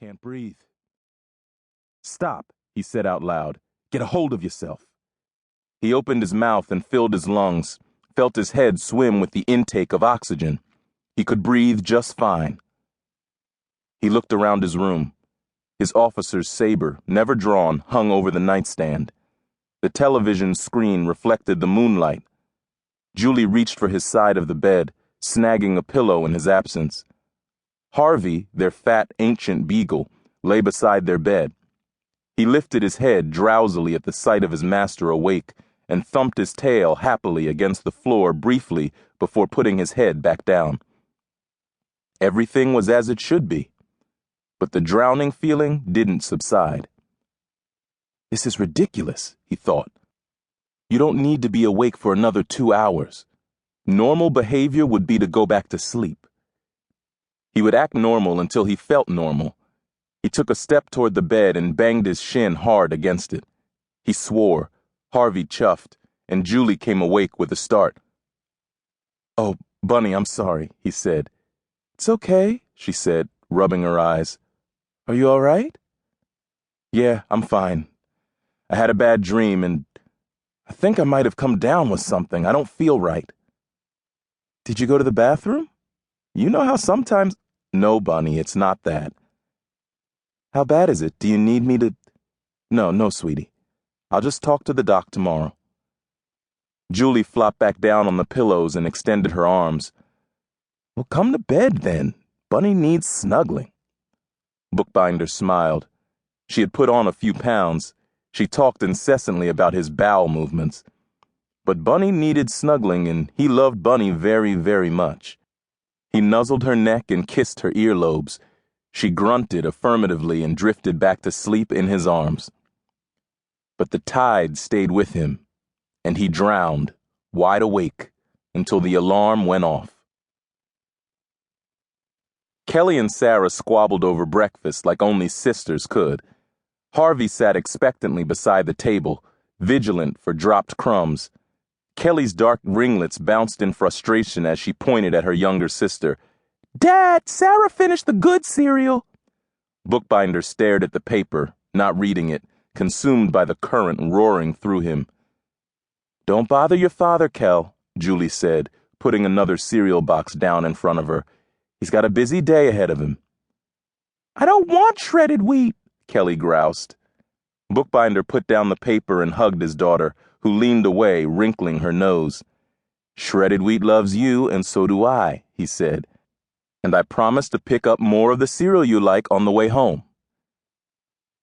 can't breathe. Stop, he said out loud. Get a hold of yourself. He opened his mouth and filled his lungs, felt his head swim with the intake of oxygen. He could breathe just fine. He looked around his room. His officer's saber, never drawn, hung over the nightstand. The television screen reflected the moonlight. Julie reached for his side of the bed, snagging a pillow in his absence. Harvey, their fat, ancient beagle, lay beside their bed. He lifted his head drowsily at the sight of his master awake and thumped his tail happily against the floor briefly before putting his head back down. Everything was as it should be, but the drowning feeling didn't subside. This is ridiculous, he thought. You don't need to be awake for another 2 hours. Normal behavior would be to go back to sleep. He would act normal until he felt normal. He took a step toward the bed and banged his shin hard against it. He swore. Harvey chuffed, and Julie came awake with a start. "Oh, Bunny, I'm sorry," he said. "It's okay," she said, rubbing her eyes. "Are you all right?" "Yeah, I'm fine. I had a bad dream, and I think I might have come down with something. I don't feel right." "Did you go to the bathroom? You know how sometimes—" "No, Bunny, it's not that." "How bad is it? Do you need me to—" No, sweetie. I'll just talk to the doc tomorrow." Julie flopped back down on the pillows and extended her arms. "Well, come to bed then. Bunny needs snuggling." Bookbinder smiled. She had put on a few pounds. She talked incessantly about his bowel movements. But Bunny needed snuggling, and he loved Bunny very, very much. He nuzzled her neck and kissed her earlobes. She grunted affirmatively and drifted back to sleep in his arms. But the tide stayed with him, and he drowned, wide awake, until the alarm went off. Kelly and Sarah squabbled over breakfast like only sisters could. Harvey sat expectantly beside the table, vigilant for dropped crumbs. Kelly's dark ringlets bounced in frustration as she pointed at her younger sister. "Dad, Sarah finished the good cereal." Bookbinder stared at the paper, not reading it, consumed by the current roaring through him. "Don't bother your father, Kel," Julie said, putting another cereal box down in front of her. "He's got a busy day ahead of him." "I don't want shredded wheat," Kelly groused. Bookbinder put down the paper and hugged his daughter, who leaned away, wrinkling her nose. "Shredded wheat loves you, and so do I," he said. "And I promise to pick up more of the cereal you like on the way home."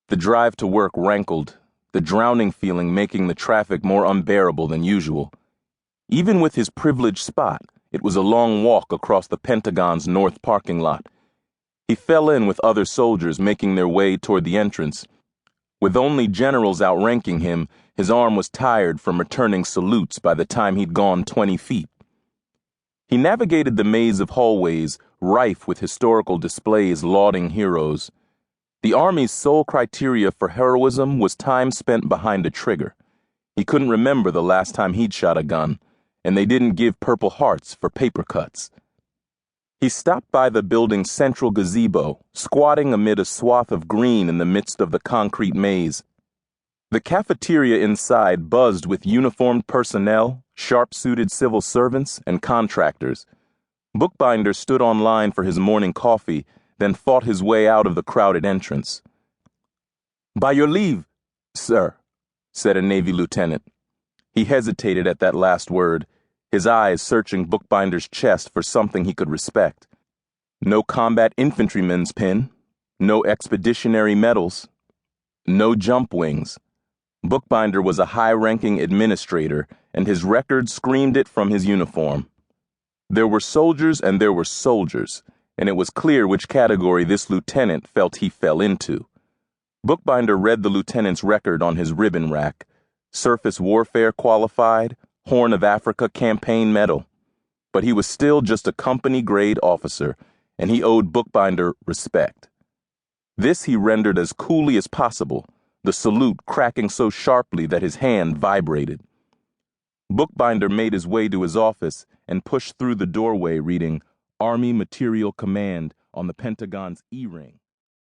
The drive to work rankled, the drowning feeling making the traffic more unbearable than usual. Even with his privileged spot, it was a long walk across the Pentagon's north parking lot. He fell in with other soldiers making their way toward the entrance. With only generals outranking him, his arm was tired from returning salutes by the time he'd gone 20 feet. He navigated the maze of hallways, rife with historical displays lauding heroes. The Army's sole criteria for heroism was time spent behind a trigger. He couldn't remember the last time he'd shot a gun, and they didn't give Purple Hearts for paper cuts. He stopped by the building's central gazebo, squatting amid a swath of green in the midst of the concrete maze. The cafeteria inside buzzed with uniformed personnel, sharp-suited civil servants, and contractors. Bookbinder stood on line for his morning coffee, then fought his way out of the crowded entrance. "By your leave, sir," said a Navy lieutenant. He hesitated at that last word, his eyes searching Bookbinder's chest for something he could respect. No combat infantryman's pin, no expeditionary medals, no jump wings. Bookbinder was a high-ranking administrator, and his record screamed it from his uniform. There were soldiers and there were soldiers, and it was clear which category this lieutenant felt he fell into. Bookbinder read the lieutenant's record on his ribbon rack. Surface warfare qualified, Horn of Africa campaign medal. But he was still just a company-grade officer, and he owed Bookbinder respect. This he rendered as coolly as possible, the salute cracking so sharply that his hand vibrated. Bookbinder made his way to his office and pushed through the doorway reading Army Material Command on the Pentagon's E-ring.